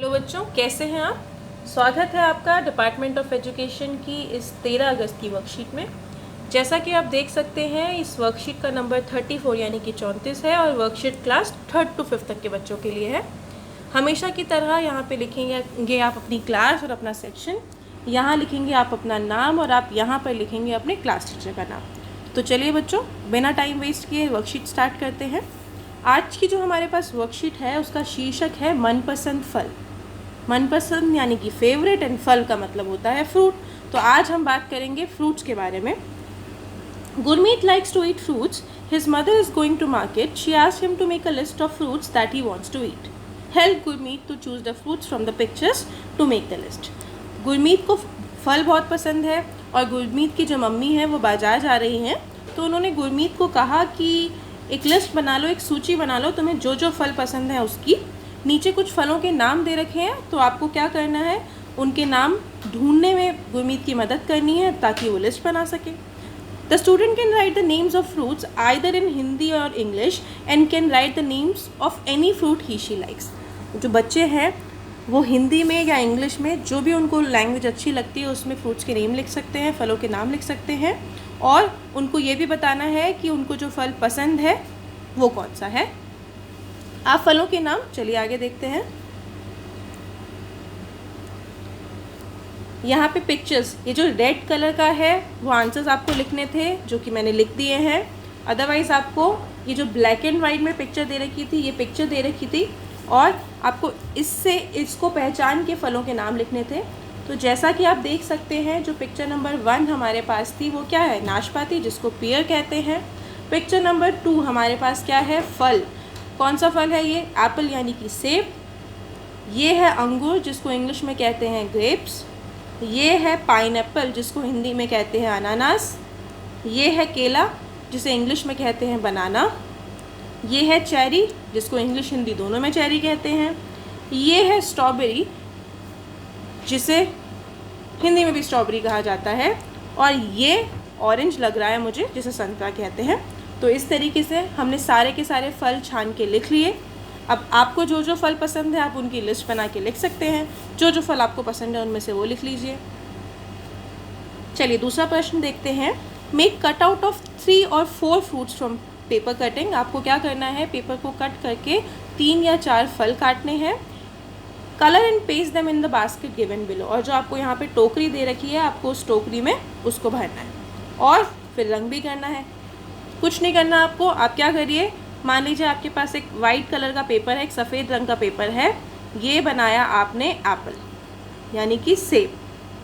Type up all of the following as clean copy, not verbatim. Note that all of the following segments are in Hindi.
हेलो बच्चों, कैसे हैं आप। स्वागत है आपका डिपार्टमेंट ऑफ एजुकेशन की इस 13 अगस्त की वर्कशीट में। जैसा कि आप देख सकते हैं, इस वर्कशीट का नंबर 34 यानी कि 34 है और worksheet class 3rd to 5th तक के बच्चों के लिए है। हमेशा की तरह यहाँ पे लिखेंगे आप अपनी क्लास और अपना सेक्शन, यहाँ लिखेंगे आप अपना नाम और आप यहाँ पर लिखेंगे अपने क्लास टीचर का नाम। तो चलिए बच्चों, बिना टाइम वेस्ट किए वर्कशीट स्टार्ट करते हैं। आज की जो हमारे पास वर्कशीट है उसका शीर्षक है मनपसंद फल। मनपसंद यानी कि फेवरेट एंड फल का मतलब होता है फ्रूट। तो आज हम बात करेंगे फ्रूट्स के बारे में। Gurmeet likes to eat fruits. His mother is going to market. She asked him to make a list of fruits that he wants to eat. Help Gurmeet to choose the fruits from the pictures to make the list. Gurmeet को फल बहुत पसंद है और गुरमीत की जो मम्मी है वो बाजार जा रही हैं, तो उन्होंने गुरमीत को कहा कि एक लिस्ट बना लो, एक सूची बना लो, तुम्हें जो जो फल पसंद है उसकी। नीचे कुछ फलों के नाम दे रखे हैं, तो आपको क्या करना है, उनके नाम ढूंढने में गुरमीत की मदद करनी है ताकि वो लिस्ट बना सके। The student can write the names of fruits either in Hindi or English and can write the names of any fruit he she likes. जो बच्चे हैं वो हिंदी में या इंग्लिश में जो भी उनको लैंग्वेज अच्छी लगती है उसमें फ्रूट्स के नेम लिख सकते हैं, फलों के नाम लिख सकते हैं और उनको ये भी बताना है कि उनको जो फल पसंद है वो कौन सा है। आप फलों के नाम, चलिए आगे देखते हैं। यहाँ पे पिक्चर्स, ये जो रेड कलर का है वो आंसर्स आपको लिखने थे जो कि मैंने लिख दिए हैं। अदरवाइज़ आपको ये जो ब्लैक एंड वाइट में पिक्चर दे रखी थी, ये पिक्चर दे रखी थी और आपको इसको पहचान के फलों के नाम लिखने थे। तो जैसा कि आप देख सकते हैं, जो पिक्चर नंबर 1 हमारे पास थी वो क्या है, नाशपाती, जिसको पियर कहते हैं। पिक्चर नंबर 2 हमारे पास क्या है, फल। कौन सा फल है ये, एप्पल यानी कि सेब। ये है अंगूर, जिसको इंग्लिश में कहते हैं ग्रेप्स। ये है पाइनएप्पल, जिसको हिंदी में कहते हैं अनानास। ये है केला, जिसे इंग्लिश में कहते हैं बनाना। ये है चेरी, जिसको इंग्लिश हिंदी दोनों में चेरी कहते हैं। ये है स्ट्रॉबेरी, जिसे हिंदी में भी स्ट्रॉबेरी कहा जाता है। और ये ऑरेंज लग रहा है मुझे, जिसे संतरा कहते हैं। तो इस तरीके से हमने सारे के सारे फल छान के लिख लिए। अब आपको जो जो फल पसंद है आप उनकी लिस्ट बना के लिख सकते हैं। जो जो फल आपको पसंद है उनमें से वो लिख लीजिए। चलिए दूसरा प्रश्न देखते हैं। Make cut out of 3 or 4 fruits from paper cutting. आपको क्या करना है, पेपर को कट करके 3 या 4 फल काटने हैं। Colour and paste them in the basket given below. और जो आपको यहाँ पे टोकरी दे रखी है, आपको उस टोकरी में उसको भरना है और फिर रंग भी करना है। कुछ नहीं करना आपको, आप क्या करिए, मान लीजिए आपके पास एक वाइट कलर का पेपर है, एक सफ़ेद रंग का पेपर है, ये बनाया आपने एप्पल यानी कि सेब।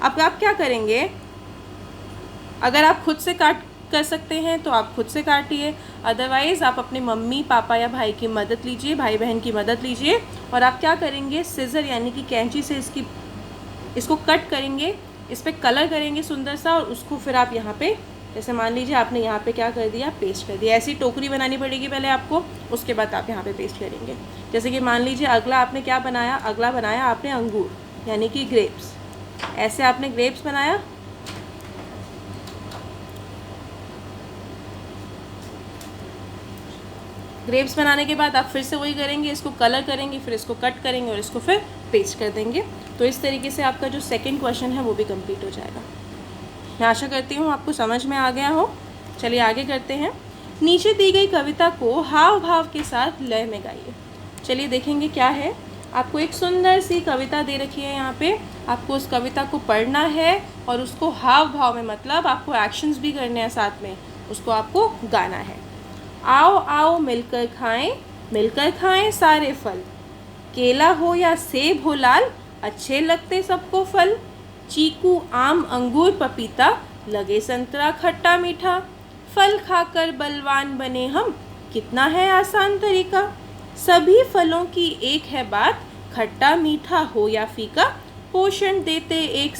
अब आप क्या करेंगे, अगर आप खुद से काट कर सकते हैं तो आप खुद से काटिए, अदरवाइज़ आप अपने मम्मी पापा या भाई की मदद लीजिए, भाई बहन की मदद लीजिए। और आप क्या करेंगे, सिज़र यानी कि कैंची से इसको कट करेंगे, इस पर कलर करेंगे सुंदर सा और उसको फिर आप यहाँ पे, जैसे मान लीजिए आपने यहाँ पे क्या कर दिया, पेस्ट कर दिया। ऐसी टोकरी बनानी पड़ेगी पहले आपको, उसके बाद आप यहाँ पे पेस्ट करेंगे। जैसे कि मान लीजिए अगला आपने क्या बनाया, अगला बनाया आपने अंगूर यानी कि ग्रेप्स। ऐसे आपने ग्रेप्स बनाया, ग्रेप्स बनाने के बाद आप फिर से वही करेंगे, इसको कलर करेंगे, फिर इसको कट करेंगे और इसको फिर पेस्ट कर देंगे। तो इस तरीके से आपका जो सेकेंड क्वेश्चन है वो भी कंप्लीट हो जाएगा। मैं आशा करती हूँ आपको समझ में आ गया हो। चलिए आगे करते हैं। नीचे दी गई कविता को हाव भाव के साथ लय में गाइए। चलिए देखेंगे क्या है। आपको एक सुंदर सी कविता दे रखी है यहाँ पे, आपको उस कविता को पढ़ना है और उसको हाव भाव में, मतलब आपको एक्शंस भी करने हैं साथ में, उसको आपको गाना है। आओ आओ मिलकर खाएं सारे फल, केला हो या सेब हो लाल, अच्छे लगते सबको फल। चीकू आम अंगूर पपीता, लगे संतरा खट्टा मीठा, फल खाकर बलवान बने हम, कितना है आसान तरीका। सभी फलों की एक है बात, खट्टा मीठा हो या फीका, पोषण देते एक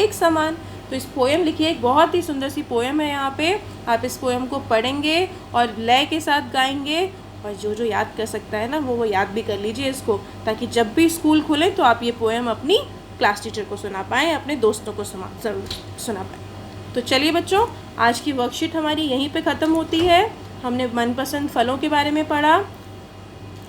समान। तो इस पोएम लिखिए, एक बहुत ही सुंदर सी पोएम है यहाँ पे। आप इस पोएम को पढ़ेंगे और लय के साथ गाएंगे और जो जो याद कर सकता है ना वो याद भी कर लीजिए इसको, ताकि जब भी स्कूल खुले तो आप ये पोएम अपनी क्लास टीचर को सुना पाएँ, अपने दोस्तों को ज़रूर सुना पाएँ। तो चलिए बच्चों, आज की वर्कशीट हमारी यहीं पे ख़त्म होती है। हमने मनपसंद फलों के बारे में पढ़ा,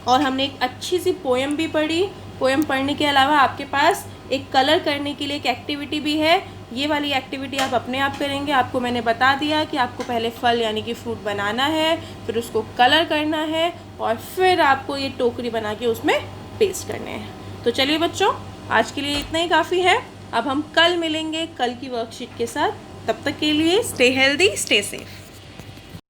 और हमने एक अच्छी सी पोएम भी पढ़ी। पोएम पढ़ने के अलावा आपके पास एक कलर करने के लिए एक एक्टिविटी भी है। ये वाली एक्टिविटी आप अपने आप करेंगे। आपको मैंने बता दिया कि आपको पहले फल यानी कि फ्रूट बनाना है, फिर उसको कलर करना है और फिर आपको ये टोकरी बना के उसमें पेस्ट करने हैं। तो चलिए बच्चों, आज के लिए इतना ही काफ़ी है। अब हम कल मिलेंगे कल की वर्कशीट के साथ। तब तक के लिए स्टे हेल्दी, स्टे सेफ।